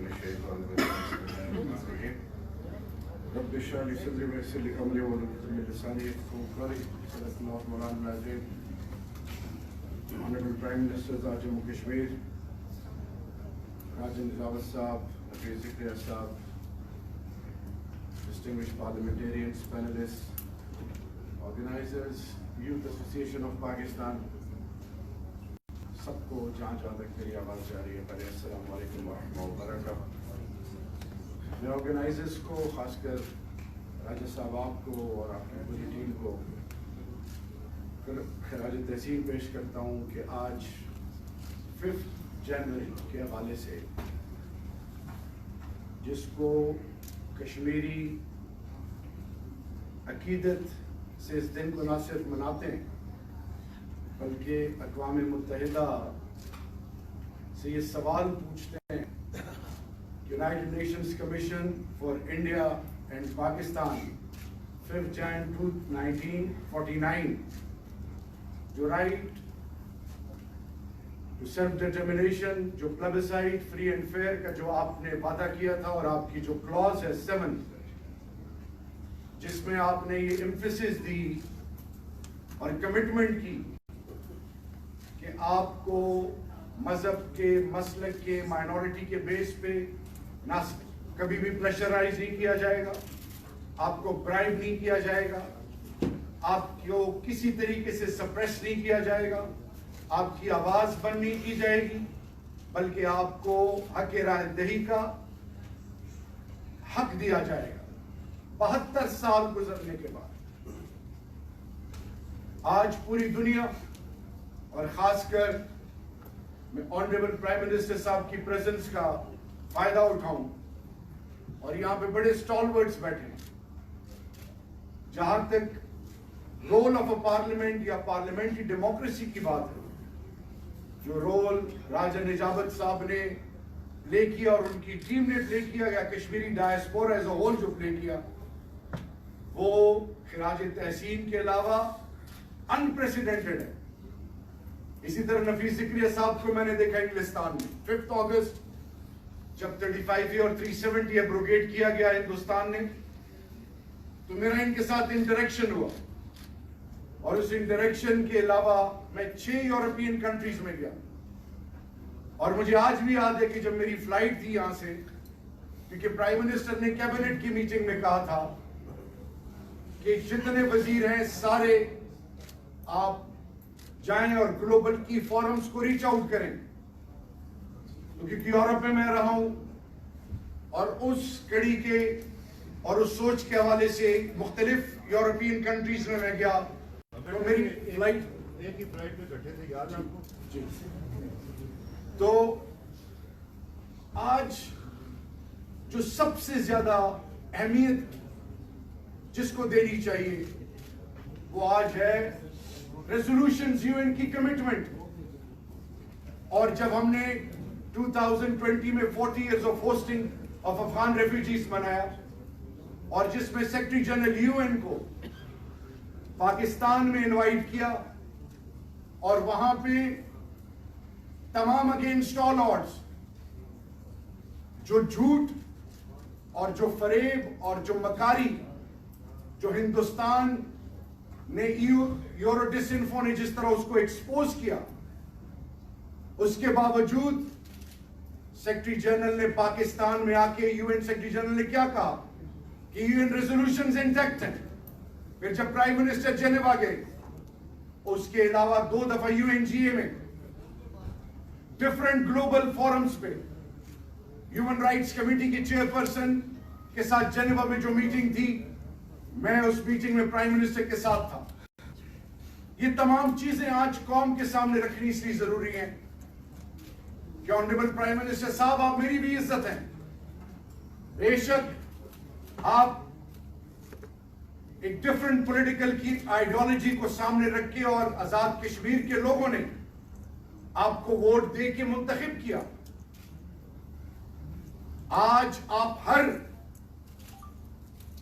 الشيطان الرجيم رب اشرح لي صدري ويسر لي امري واحلل من لساني يفقهوا قولي صدق الله مولانا العظيم. Honorable Prime Minister Jammu Kashmir, Rajan Nizawat Saab, Nafiz Zikriya Saab, distinguished parliamentarians, panelists, organizers, Youth Association of Pakistan, सबको जहाँ जहाँ तक मेरी आवाज़ जा रही है पहले अस्सलाम वालेकुम व रहमतुल्लाहि व बरकातहू. मैं ऑर्गेनाइजर्स को, खासकर राजा साहब आपको और आपकी पूरी टीम को खराज तहसीन पेश करता हूँ कि आज 5 जनवरी के हवाले से जिसको कश्मीरी अकीदत से इस दिन को न सिर्फ मनाते हैं बल्कि अक़वाम मुत्तहिदा से ये सवाल पूछते हैं. United Nations commission for India and Pakistan 5 जनवरी 1949 जो राइट टू सेल्फ डिटर्मिनेशन, जो प्लेबिसाइट फ्री एंड फेयर का जो आपने वादा किया था और आपकी जो क्लॉज है 7 जिसमें आपने ये एम्फेसिस दी और कमिटमेंट की कि आपको मजहब के, मसलक के, माइनॉरिटी के बेस पे ना कभी भी प्रेशराइज नहीं किया जाएगा, आपको ब्राइब नहीं किया जाएगा, आपको किसी तरीके से सप्रेस नहीं किया जाएगा, आपकी आवाज बंद नहीं की जाएगी, बल्कि आपको हक राय दही का हक दिया जाएगा. 72 साल गुजरने के बाद आज पूरी दुनिया और खासकर मैं ऑनरेबल प्राइम मिनिस्टर साहब की प्रेजेंस का फायदा उठाऊं और यहाँ पे बड़े स्टॉलवर्ड्स बैठे हैं. जहां तक रोल ऑफ अ पार्लियामेंट या पार्लियामेंट्री डेमोक्रेसी की बात है, जो रोल राजा निजामत साहब ने प्ले किया और उनकी टीम ने प्ले किया या Kashmiri diaspora as a whole जो प्ले किया, वो खिराज तहसीन के अलावा अनप्रेसिडेंटेड है. इसी तरह नफीस जिक्रिया साहब को मैंने देखा इंग्लिस्तान में 5 अगस्त जब 35 और 370 एब्रोगेट किया गया हिंदुस्तान ने, तो मेरा इनके साथ इंटरेक्शन हुआ और उस इंटरेक्शन के अलावा मैं 6 यूरोपियन कंट्रीज में गया. और मुझे आज भी याद है कि जब मेरी फ्लाइट थी यहां से, क्योंकि प्राइम मिनिस्टर ने कैबिनेट की मीटिंग में कहा था कि जितने वजीर हैं सारे आप जाएं और ग्लोबल की फोरम्स को रीच आउट करें. तो क्योंकि यूरोप में मैं रहा हूं और उस कड़ी के और उस सोच के हवाले से मुख्तलिफ यूरोपियन कंट्रीज में मैं गया. तो मेरी फ्लाइट एक ही फ्लाइट में इकट्ठे थे, याद है आपको? जी. तो आज जो सबसे ज्यादा अहमियत जिसको देनी चाहिए वो आज है रेजोल्यूशंस, यूएन की कमिटमेंट. और जब हमने 2020 में 40 years of hosting of Afghan refugees मनाया और जिसमें सेक्रेटरी जनरल यूएन को पाकिस्तान में इनवाइट किया और वहां पे तमाम अगेंस्ट ऑल ऑड्स जो झूठ और जो फरेब और जो मकारी जो हिंदुस्तान ने यूरो डिसइंफो ने जिस तरह उसको एक्सपोज किया, उसके बावजूद सेक्रेटरी जनरल ने पाकिस्तान में आके यूएन सेक्रेटरी जनरल ने क्या कहा कि यूएन रेजोल्यूशंस इंटैक्ट हैं. फिर जब प्राइम मिनिस्टर जेनेवा गए, उसके अलावा 2 दफा यूएनजीए में डिफरेंट ग्लोबल फोरम्स पे ह्यूमन राइट्स कमेटी की चेयरपर्सन के साथ जेनेवा में जो मीटिंग थी, मैं उस मीटिंग में प्राइम मिनिस्टर के साथ था. ये तमाम चीजें आज कौम के सामने रखनी इसलिए जरूरी है कि ऑनरेबल प्राइम मिनिस्टर साहब, आप मेरी भी इज्जत हैं. बेशक आप एक डिफरेंट पॉलिटिकल की आइडियोलॉजी को सामने रख के और आजाद कश्मीर के लोगों ने आपको वोट दे के मुंतखब किया. आज आप हर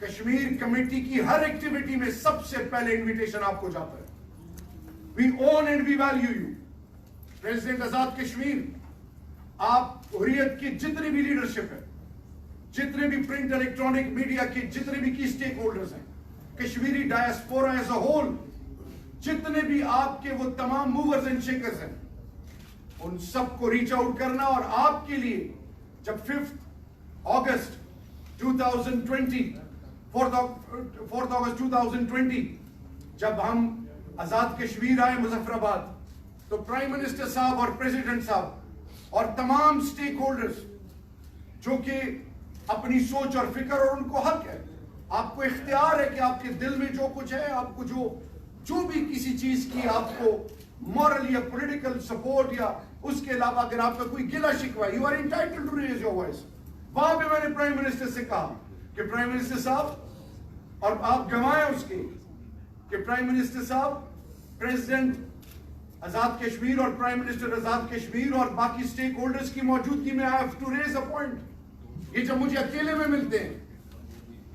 कश्मीर कमेटी की हर एक्टिविटी में सबसे पहले इनविटेशन आपको जाता है. We own and we value you. President Azad Kashmir آپ حریت کی جتنی بھی لیڈرشپ ہے, جتنے بھی پرنٹ الیکٹرانک میڈیا کے جتنے بھی کی سٹیک ہولڈرز ہیں, Kashmiri diaspora as a whole, جتنے بھی آپ کے وہ تمام موورز اینڈ شیکرز ہیں, ان سب کو ریچ آؤٹ کرنا. اور آپ کے لیے جب 5 اگست 2020 4 اگست 2020 جب ہم آزاد کشمیر آئے مظفر آباد, تو پرائم منسٹر صاحب اور پریزیڈنٹ صاحب اور تمام سٹیک ہولڈرز جو کہ اپنی سوچ اور فکر, اور ان کو حق ہے, آپ کو اختیار ہے کہ آپ کے دل میں جو کچھ ہے, آپ کو جو بھی کسی چیز کی آپ کو مورل یا پولیٹیکل سپورٹ یا اس کے علاوہ اگر آپ کا کوئی گلہ شکوہ, you are entitled to raise your voice. وہاں پہ میں نے پرائم منسٹر سے کہا کہ پرائم منسٹر صاحب, اور آپ گواہیں اس کے, کہ پرائم منسٹر صاحب, پریزیڈنٹ آزاد کشمیر اور پرائم منسٹر آزاد کشمیر اور باقی سٹیک ہولڈرز کی موجودگی میں I have to raise a point. یہ جب مجھے اکیلے میں ملتے ہیں,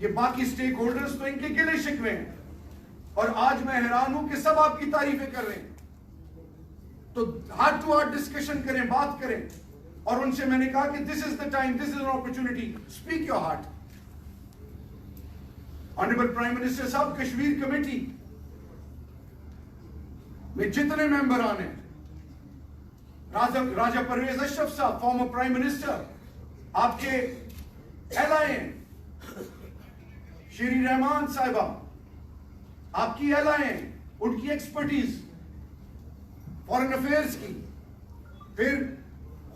یہ باقی سٹیک ہولڈرز تو ان کے گلے شکوے ہیں, اور آج میں حیران ہوں کہ سب آپ کی تعریفیں کر رہے ہیں. تو ہارٹ ٹو ہارٹ ڈسکشن کریں, بات کریں. اور ان سے میں نے کہا کہ this is the time, this is an opportunity, speak your heart. Honourable prime minister صاحب, کشمیر کمیٹی میں جتنے ممبران ہیں, راجہ پرویز اشرف صاحب فارمر پرائم منسٹر, آپ کے ایل آئی ہیں, شیری رحمان صاحبہ آپ کی ایل آئی ہیں, ان کی ایکسپرٹیز فارن افیئرز کی, پھر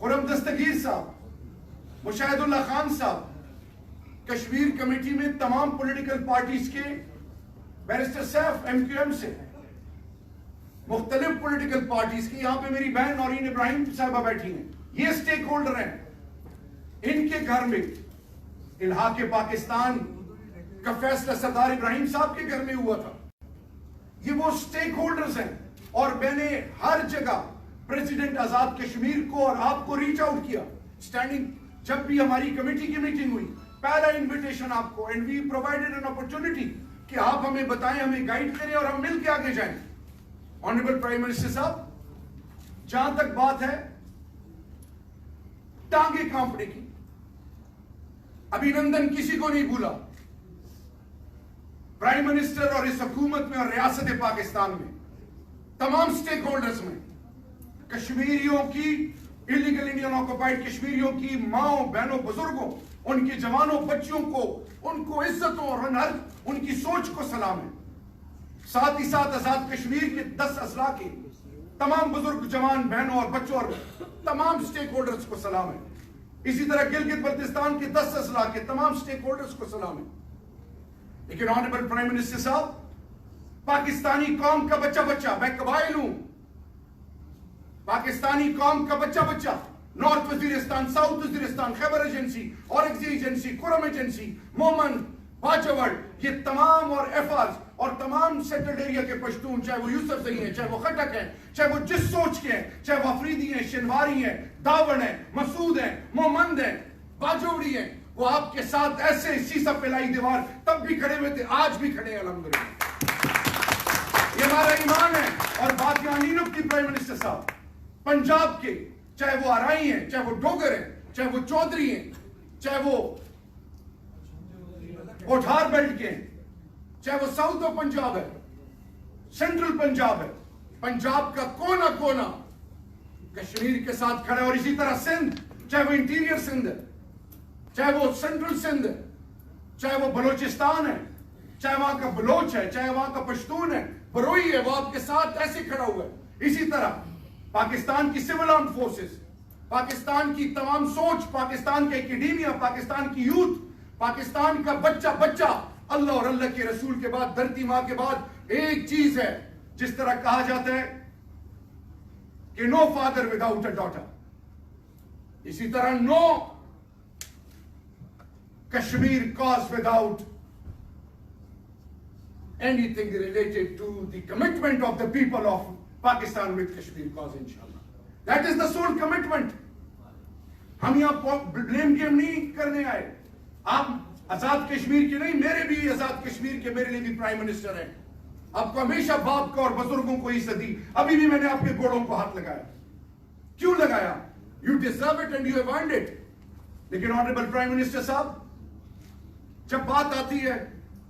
خرم دستگیر صاحب, مشاہد اللہ خان صاحب, کشمیر کمیٹی میں تمام پولیٹیکل پارٹیز کے, barrister Saif MQM سے, مختلف پولیٹیکل پارٹیز کی, یہاں پہ میری بہن نورین ابراہیم صاحبہ بیٹھی ہیں, یہ سٹیک ہولڈر ہیں. ان کے گھر میں الحاق پاکستان کا فیصلہ سردار ابراہیم صاحب کے گھر میں ہوا تھا. یہ وہ سٹیک ہولڈرز ہیں, اور میں نے ہر جگہ پریزیڈنٹ آزاد کشمیر کو اور آپ کو ریچ آؤٹ کیا. اسٹینڈنگ جب بھی ہماری کمیٹی کی میٹنگ ہوئی, پہلا انویٹیشن آپ کو, and we provided an opportunity کہ آپ ہمیں بتائیں, ہمیں گائیڈ کریں, اور ہم مل کے آگے جائیں. آنریبل پرائم منسٹر صاحب, جہاں تک بات ہے ٹانگیں کانپنے کی, ابھی نندن کسی کو نہیں بھولا. پرائم منسٹر اور اس حکومت میں اور ریاست پاکستان میں تمام سٹیک ہولڈرز میں کشمیریوں کی, انلیگل انڈین آکوپائڈ کشمیریوں کی ماؤں بہنوں بزرگوں, ان کے جوانوں بچیوں کو, ان کو عزتوں اور ان کی سوچ کو سلام ہے. ساتھ ہی ساتھ آزاد کشمیر کے 10 اضلاع کے تمام بزرگ جوان بہنوں اور بچوں اور تمام سٹیک ہولڈرز کو سلام ہے. اسی طرح گلگت بلتستان کے 10 اضلاع کے تمام سٹیک ہولڈرز کو سلام ہے. لیکن آنریبل پرائم منسٹر صاحب, پاکستانی قوم کا بچہ بچہ, میں قبائل ہوں, پاکستانی قوم کا بچہ بچہ, نارتھ وزیرستان, ساؤتھ وزیرستان, خیبر ایجنسی, اورکزی ایجنسی, کرم ایجنسی, مومن, باجوڑ, یہ تمام, اور ایفاز اور تمام سینٹرل ایریا کے پشتون, چاہے وہ یوسف زئی ہیں, چاہے وہ خٹک ہیں, چاہے وہ جس سوچ کے ہیں, چاہے وہ افریدی ہیں, شنواری ہیں, داوڑ ہیں, مسعود ہیں, مومند ہیں, باجوڑی ہیں, وہ آپ کے ساتھ ایسے سیسا پلائی دیوار تب بھی کھڑے ہوئے تھے, آج بھی کھڑے ہیں الحمدللہ. یہ ہمارا ایمان ہے. اور بات یہاں نہیں رکتی پرائم منسٹر صاحب, پنجاب کے, چاہے وہ آرائی ہیں, چاہے وہ ڈوگر ہیں, چاہے وہ چودھری ہیں, چاہے وہ کوٹھار بیلٹ کے ہیں, چاہے وہ ساؤتھ آف پنجاب ہے, سینٹرل پنجاب ہے, پنجاب کا کونا کونا کشمیر کے ساتھ کھڑا ہے. اور اسی طرح سندھ, چاہے وہ انٹیریئر سندھ ہے, چاہے وہ سینٹرل سندھ ہے, چاہے وہ بلوچستان ہے, چاہے وہاں کا بلوچ ہے, چاہے وہاں کا پشتون ہے, بروئی ہے, وہ آپ کے ساتھ ایسے کھڑا ہوا ہے. اسی طرح پاکستان کی سول آرم فورسز, پاکستان کی تمام سوچ, پاکستان کے اکیڈیمیا, پاکستان کی یوتھ, پاکستان کا بچہ بچہ, اللہ اور اللہ کے رسول کے بعد, دھرتی ماں کے بعد ایک چیز ہے, جس طرح کہا جاتا ہے کہ no father without a daughter, اسی طرح no Kashmir cause without anything related to the commitment of the people of Pakistan with Kashmir cause, inshallah. That is the sole commitment. ہم یہاں بلیم گیم نہیں کرنے آئے. آپ آزاد کشمیر کے نہیں, میرے بھی آزاد کشمیر کے, میرے لیے بھی پرائم منسٹر ہیں. آپ کو ہمیشہ باپ کا اور بزرگوں کو عزت دی. ابھی بھی میں نے آپ کے گوڑوں کو ہاتھ لگایا. کیوں لگایا؟ You deserve it and you have earned it. लेकिन ऑनरेबल प्राइम मिनिस्टर साहब, जब बात आती है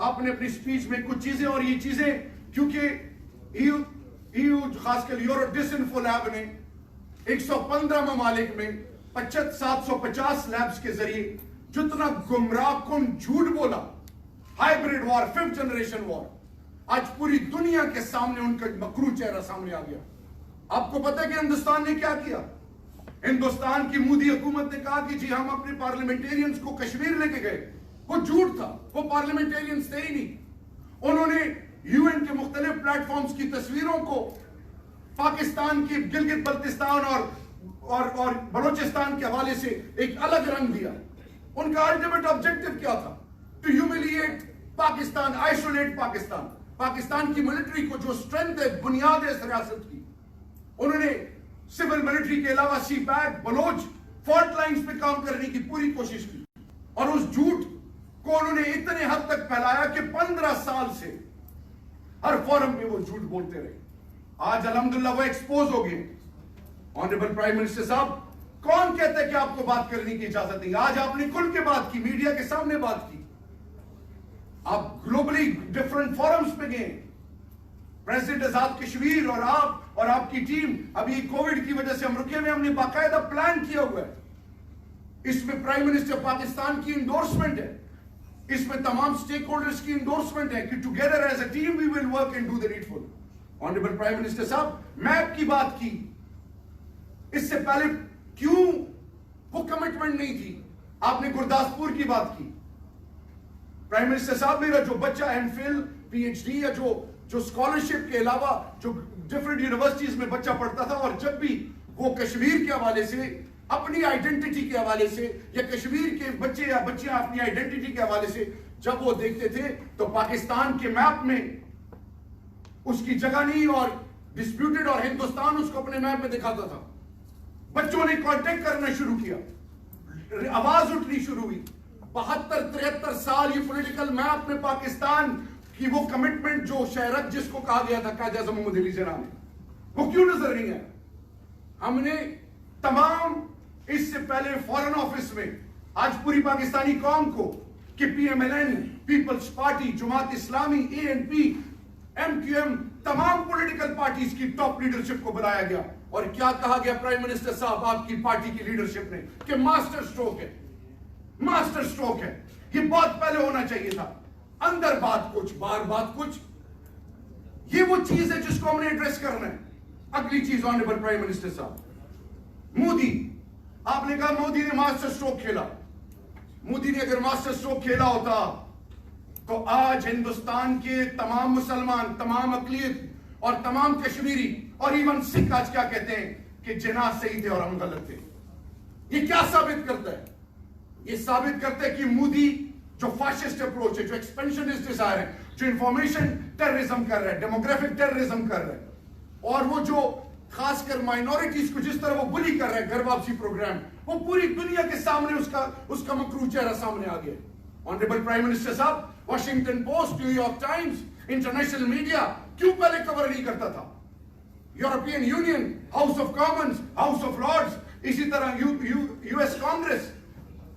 आपने अपनी स्पीच में कुछ चीजें, और ये चीजें क्योंकि EU खासकर यूरो डिसइंफो लैब ने 115 ममालिक में 750 लैब्स के जरिए जितना गुमराह कुन झूठ बोला, hybrid war, 5th generation war, आज पूरी दुनिया के सामने उनका मकरू चेहरा सामने आ गया। आपको पता है कि हिंदुस्तान ने क्या किया? हिंदुस्तान की मोदी हुकूमत ने कहा कि जी हम अपने पार्लियामेंटेरियंस को कश्मीर लेके गए। वो झूठ था, वो पार्लियामेंटेरियंस थे ही नहीं। उन्होंने यूएन के मुख्तलिफ प्लेटफॉर्म्स की तस्वीरों को पाकिस्तान की गिलगित बल्तिस्तान और बलोचिस्तान के हवाले से एक अलग रंग दिया। उनका अल्टीमेट ऑब्जेक्टिव क्या था? To humiliate Pakistan, isolate Pakistan. Pakistan की मिलिट्री को जो स्ट्रेंथ है, बुनियाद है इस रियासत की, उन्होंने सिविल मिलिट्री के अलावा सीपैक, बलोच, फॉल्ट लाइंस पे काम करने की पूरी कोशिश की, और उस झूठ को उन्होंने इतने हद तक फैलाया कि 15 साल से हर फोरम पे वो झूठ बोलते रहे। आज अल्हम्दुलिल्लाह वो एक्सपोज हो गए। ऑनरेबल प्राइम मिनिस्टर साहब, कौन कहता है कि आपको बात करने की इजाजत नहीं? आज आपने खुल के बात की, मीडिया के सामने बात की, आप ग्लोबली डिफरेंट फोरम्स पे गए। प्रेसिडेंट आजाद कश्मीर और आप और आपकी टीम, अभी कोविड की वजह से हम रुके हुए, हमने बाकायदा प्लान किया हुआ है। इसमें प्राइम मिनिस्टर पाकिस्तान की इंडोर्समेंट है, इसमें तमाम स्टेक होल्डर्स की इंडोर्समेंट है कि together as a team we will work and do the needful. Honourable prime minister साहब, मैप की बात की, इससे पहले क्यों वो कमिटमेंट नहीं थी? आपने गुरदासपुर की बात की। प्राइम मिनिस्टर साहब, मेरा जो बच्चा एमफिल, पीएचडी या जो स्कॉलरशिप के अलावा जो डिफरेंट यूनिवर्सिटीज में बच्चा पढ़ता था, और जब भी वो कश्मीर के हवाले से, अपनी आइडेंटिटी के हवाले से, या कश्मीर के बच्चे या बच्चियां अपनी आइडेंटिटी के हवाले से जब वो देखते थे, तो पाकिस्तान के मैप में उसकी जगह नहीं और डिस्प्यूटेड, और हिंदुस्तान उसको अपने मैप में दिखाता था। बच्चों ने कांटेक्ट करना शुरू किया, आवाज उठनी शुरू हुई। 72-73 साल ये पॉलिटिकल मैप में पाकिस्तान की वो कमिटमेंट, जो शहरत जिसको कहा गया था कायद आज़म मोहम्मद अली जिन्ना में, वो क्यों नजर नहीं है? हमने तमाम इससे पहले फॉरेन ऑफिस में आज पूरी पाकिस्तानी कौम को कि PMLN, peoples party, Jamaat Islami, ANP, MQM, तमाम पॉलिटिकल पार्टीज की टॉप लीडरशिप को बुलाया गया, और क्या कहा गया प्राइम मिनिस्टर साहब आपकी पार्टी की लीडरशिप ने कि मास्टर स्ट्रोक है, मास्टर स्ट्रोक है। ये बहुत पहले होना चाहिए था। अंदर बात कुछ, बाहर बात कुछ, ये वो चीज है जिसको हमने एड्रेस करना है। अगली चीज ऑनरेबल प्राइम मिनिस्टर साहब, मोदी, आपने कहा मोदी ने मास्टर स्ट्रोक खेला। मोदी ने अगर मास्टर स्ट्रोक खेला होता तो आज हिंदुस्तान के तमाम मुसलमान, तमाम अकलियत और तमाम कश्मीरी और इवन सिख आज क्या कहते हैं कि जिन्ना सही थे और हम गलत थे। ये क्या साबित करता है? ये साबित करता है कि मोदी जो फाशिस्ट अप्रोच है, जो एक्सपेंशनिस्ट डिजायर है, जो इंफॉर्मेशन टेररिज्म कर रहा है, डेमोग्राफिक टेररिज्म कर रहा है, और वो जो खासकर माइनॉरिटीज को जिस तरह वो बुली कर रहा है, घर वापसी प्रोग्राम, वो पूरी दुनिया के सामने उसका मकरू चेहरा सामने आ गया। ऑनरेबल प्राइम मिनिस्टर साहब, Washington Post, New York Times, international media क्यों पहले कवर नहीं करता था? European Union, House of Commons, House of Lords, इसी तरह यूएस कांग्रेस,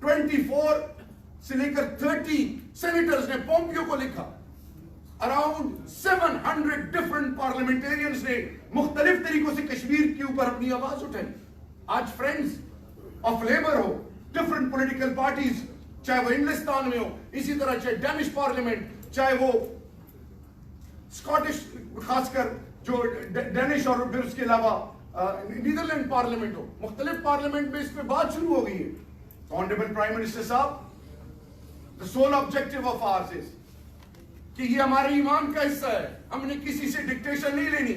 24 से लेकर 30 सेनेटर्स ने पोम्पियो को लिखा। अराउंड 700 डिफरेंट पार्लियामेंटेरियंस ने मुख्तलिफ तरीकों से कश्मीर के ऊपर अपनी आवाज उठाई। आज फ्रेंड्स ऑफ लेबर हो, डिफरेंट पॉलिटिकल पार्टीज, चाहे वो इंग्लिस्तान में हो, इसी तरह चाहे डेनिश पार्लियामेंट, चाहे वो स्कॉटिश, खासकर जो डेनिश, और फिर उसके अलावा नीदरलैंड पार्लियामेंट हो, मुख्तलिफ पार्लियामेंट में इस पे बात शुरू हो गई है। ऑनरेबल प्राइम मिनिस्टर साहब, the sole objective of ours is कि ये हमारे ईमान का हिस्सा है। हमने किसी से डिक्टेशन नहीं लेनी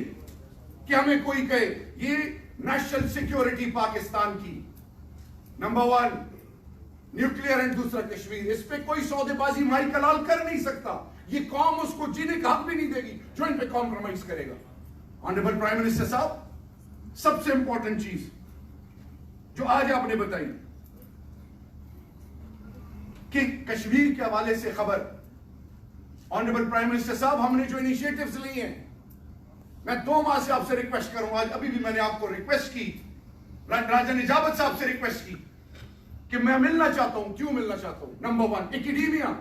कि हमें कोई कहे। ये नेशनल सिक्योरिटी पाकिस्तान की, नंबर 1 न्यूक्लियर एंड दूसरा कश्मीर, इस पे कोई सौदेबाजी माइकल लाल कर नहीं सकता। ये कौम उसको जीने का हक भी नहीं देगी जो इन पे कॉम्प्रोमाइज करेगा। ऑनरेबल प्राइम मिनिस्टर साहब, सबसे इंपॉर्टेंट चीज जो आज आपने बताई कि कश्मीर के हवाले से खबर, ऑनरेबल प्राइम मिनिस्टर साहब, हमने जो इनिशिएटिव्स लिए हैं, मैं 2 माह से आपसे रिक्वेस्ट करूंगा, आज अभी भी मैंने आपको रिक्वेस्ट की, राजा निजामत साहब से रिक्वेस्ट की कि मैं मिलना चाहता हूं। क्यों मिलना चाहता हूं? Number 1, academia.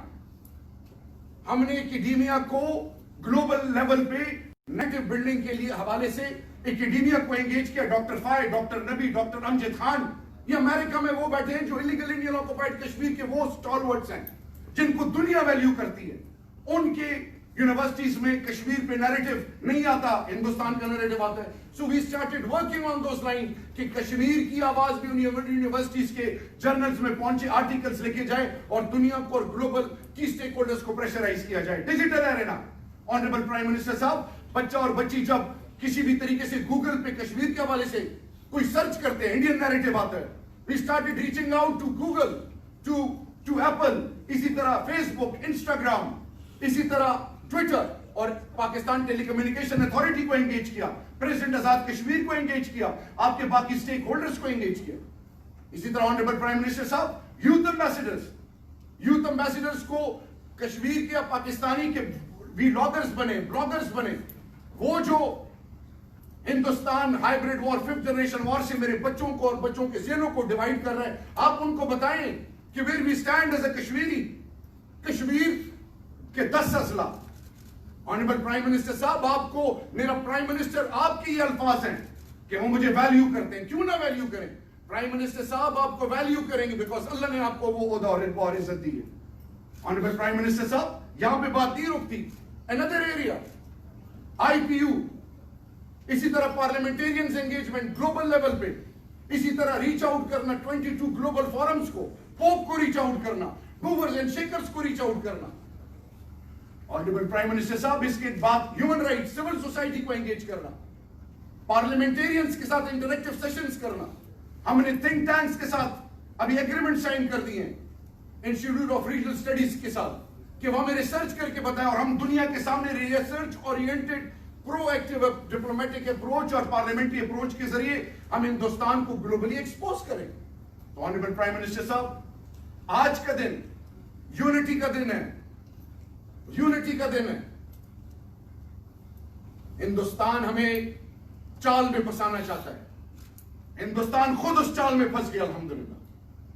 हमने एकेडेमिया को ग्लोबल लेवल पे नेटिव बिल्डिंग के लिए हवाले से एकेडेमिया को एंगेज किया। डॉक्टर फाय, डॉक्टर नबी, डॉक्टर अमजद खान, ये अमेरिका में वो बैठे हैं जो इलीगल इंडियन ऑक्युपाइड कश्मीर के वो स्टॉलवर्ड्स हैं जिनको दुनिया वैल्यू करती है। उनके यूनिवर्सिटीज में कश्मीर पे नैरेटिव नहीं आता, हिंदुस्तान का नैरेटिव आता है। So we started working on those line कि कश्मीर की आवाज भी यूनिवर्सिटीज के जर्नल्स में पहुंचे, आर्टिकल्स लिखे जाए और दुनिया को और ग्लोबल की स्टेक होल्डर्स को प्रेशराइज किया जाए। Digital arena, honourable prime minister साहब, बच्चा और बच्ची जब किसी भी तरीके से गूगल पे कश्मीर के हवाले से कोई सर्च करते हैं, इंडियन नैरेटिव आता है। We started reaching out to Google, to Apple, इसी तरह फेसबुक, इंस्टाग्राम, इसी तरह ट्विटर, और पाकिस्तान टेलीकम्युनिकेशन अथॉरिटी को एंगेज किया, प्रेसिडेंट आजाद कश्मीर को एंगेज किया, आपके बाकी स्टेक होल्डर्स को एंगेज किया। इसी तरह ऑनरेबल प्राइम मिनिस्टर साहब, यूथ एम्बेसडर्स को कश्मीर के पाकिस्तानी के व्लॉगर्स बने, ब्लॉगर्स बने, वो जो Hindustan hybrid war, 5th generation war से मेरे बच्चों को और बच्चों के ज़हनों को डिवाइड कर रहे हैं, आप उनको बताएं कि where we stand as a Kashmiri, Kashmir के 10 अजला। ऑनरेबल प्राइम मिनिस्टर साहब, आपको मेरा प्राइम मिनिस्टर, आपके ये अल्फाज हैं कि वो मुझे वैल्यू करते हैं। क्यों ना वैल्यू करें? प्राइम मिनिस्टर साहब आपको वैल्यू करेंगे बिकॉज अल्लाह ने आपको वो ओहदा और इज्जत दी है। ऑनरेबल प्राइम मिनिस्टर साहब, यहां पे बात नहीं रुकती। अनदर एरिया, IPU, इसी तरह पार्लियामेंटेरियंस एंगेजमेंट ग्लोबल लेवल पे, इसी तरह रीच आउट करना 22 ग्लोबल फोरम्स को, पोप को रीच आउट करना, मूवर्स एंड शेकर्स को रीच आउट करना। ऑनरेबल प्राइम मिनिस्टर साहब, इसके बाद ह्यूमन राइट्स, सिविल सोसाइटी को एंगेज करना, पार्लियामेंटेरियंस के साथ इंटरैक्टिव सेशंस करना। हमने थिंक टैंक्स के साथ अभी एग्रीमेंट साइन कर दिए हैं, इंस्टीट्यूट ऑफ रीजनल स्टडीज के साथ, कि वो हमें रिसर्च करके बताएं और हम दुनिया के सामने research oriented proactive diplomatic approach और पार्लियामेंट्री अप्रोच के जरिए हम हिंदुस्तान को ग्लोबली एक्सपोज करें। तो ऑनरेबल प्राइम मिनिस्टर साहब, आज का दिन यूनिटी का दिन है, यूनिटी का दिन है। हिंदुस्तान हमें चाल में फंसाना चाहता है, हिंदुस्तान खुद उस चाल में फंस गया। अल्हम्दुलिल्लाह,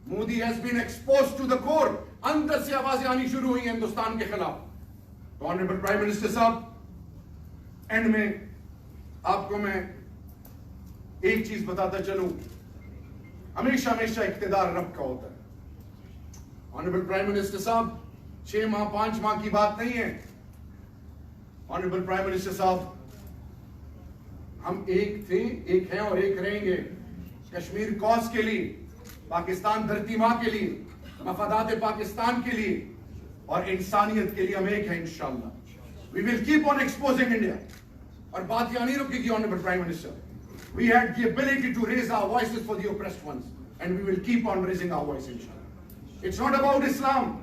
Modi has been expose to the core, अंदर से आवाजें आनी शुरू हुई हिंदुस्तान के खिलाफ। तो ऑनरेबल प्राइम मिनिस्टर साहब, एंड में आपको मैं एक चीज बताता चलूं, हमेशा हमेशा इख्तिदार रब का होता है। ऑनरेबल प्राइम मिनिस्टर साहब, 6 माह 5 माह की बात नहीं है। ऑनरेबल प्राइम मिनिस्टर साहब, हम एक थे, एक हैं और एक रहेंगे। कश्मीर कॉज के लिए, पाकिस्तान धरती मां के लिए, मफादात पाकिस्तान के लिए और इंसानियत के लिए हम एक हैं इंशाअल्लाह। We will keep on exposing India. और बात यहां नहीं रुकेगी honourable prime minister, we had the ability to raise our voices for the oppressed ones and we will keep on raising our voice इंशाअल्लाह। It's not about Islam,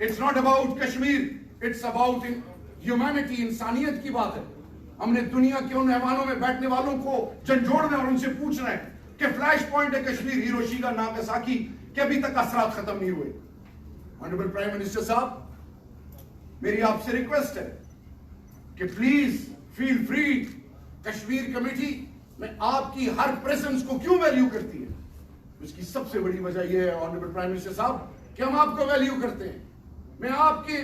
it's not about Kashmir, it's about humanity, इंसानियत की बात है। हमने दुनिया के उन हैवानों में बैठने वालों को झंझोड़ना और उनसे पूछना है कि फ्लैश पॉइंट है कश्मीर, हिरोशिमा नागासाकी के अभी तक असरात खत्म नहीं हुए। ऑनरेबल प्राइम मिनिस्टर साहब, मेरी आपसे रिक्वेस्ट है कि please feel free. Kashmir committee में आपकी हर प्रेजेंस को क्यों वैल्यू करती है? उसकी सबसे बड़ी वजह यह है ऑनरेबल प्राइम मिनिस्टर साहब कि हम आपको वैल्यू करते हैं। मैं आपके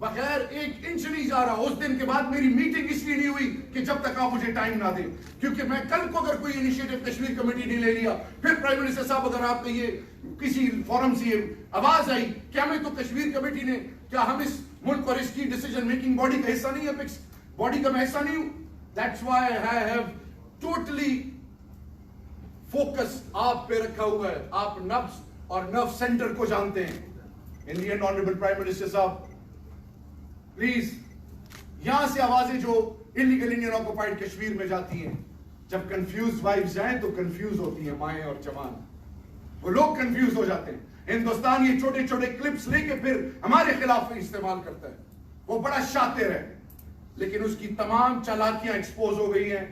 बगैर 1 इंच नहीं जा रहा। उस दिन के बाद मेरी मीटिंग इसलिए नहीं हुई कि जब तक आप मुझे टाइम ना दें, क्योंकि मैं कल को अगर कोई इनिशिएटिव कश्मीर कमेटी ने ले लिया, फिर प्राइम मिनिस्टर साहब अगर आपको ये किसी फोरम से आवाज आई कि हमें तो कश्मीर कमेटी ने, क्या हम इस मुल्क और इसकी डिसीजन मेकिंग बॉडी का हिस्सा नहीं है, फिक्स बॉडी का मैं हिस्सा नहीं हूं। That's why I have totally focus आप पे रखा हुआ है। आप नब्ज और नर्व सेंटर को जानते हैं। इन the end honourable prime minister साहब, प्लीज यहां से आवाजें जो इलीगल इंडियन ऑक्युपाइड कश्मीर में जाती हैं, जब कंफ्यूज वाइफ्स जाएं तो कंफ्यूज होती हैं माएं और जवान, वो लोग कंफ्यूज हो जाते हैं। हिंदुस्तान ये छोटे छोटे क्लिप्स लेके फिर हमारे खिलाफ इस्तेमाल करता है। वो बड़ा शातिर है, लेकिन उसकी तमाम चालाकियां एक्सपोज हो गई हैं।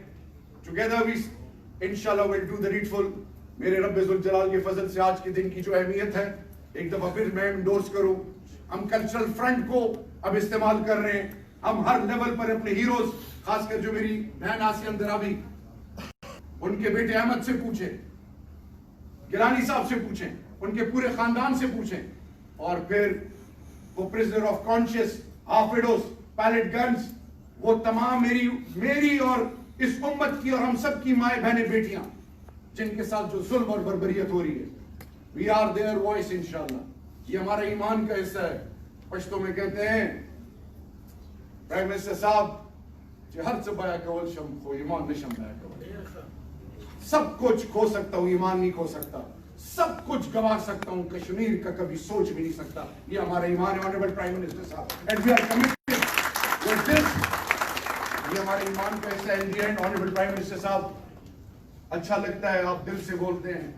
टुगेदर वी इंशाल्लाह विल डू द नीडफुल। मेरे रब्बे जुल जलाल के फजल से आज के दिन की जो अहमियत है, एक दफा फिर मैं इंडोर्स करूं। हम कल्चरल फ्रंट को अब इस्तेमाल कर रहे हैं। हम हर लेवल पर अपने हीरोज, खासकर जो मेरी बहन आसिया अंदरावी, उनके बेटे अहमद से पूछे गिलानी साहब से पूछें, उनके पूरे खानदान से पूछें, और फिर वो prisoner of conscience, half widows, pellet guns, वो तमाम मेरी और इस उम्मत की और हम सब की माए बहनें बेटियां जिनके साथ जो जुल्म और बर्बरियत हो रही है, वी आर देयर वॉइस इंशाल्लाह। ये हमारा ईमान का हिस्सा है। पश्तो में कहते हैं प्राइम मिनिस्टर साहब जो हर चबाया कवल शम खो ईमान में शम कवल, सब कुछ खो सकता हूं, ईमान नहीं खो सकता, सब कुछ गवा सकता हूं, कश्मीर का कभी सोच भी नहीं सकता। ये हमारा ईमान है ऑनरेबल प्राइम मिनिस्टर साहब, and we are committed with this. ये हमारे ईमान का हिस्सा है। In the end honourable prime minister साहब, अच्छा लगता है आप दिल से बोलते हैं,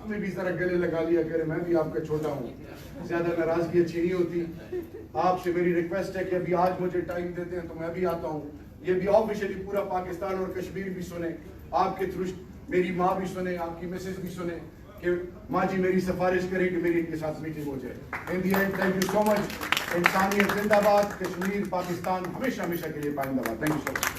हमें भी जरा गले लगा लिया करें, मैं भी आपका छोटा हूँ, ज्यादा नाराजगी अच्छी नहीं होती। आपसे मेरी रिक्वेस्ट है कि अभी आज मुझे टाइम देते हैं तो मैं भी आता हूँ, ये भी ऑफिशियली पूरा पाकिस्तान और कश्मीर भी सुने, आपके थ्रू मेरी माँ भी सुने, आपकी मिसेज भी सुने कि माँ जी मेरी सिफारिश करें कि मेरी इनके साथ मीटिंग हो जाए। In the end thank you so much. इंसानियत जिंदाबाद, कश्मीर पाकिस्तान हमेशा हमेशा के लिए पाइंदाबाद। Thank you so much.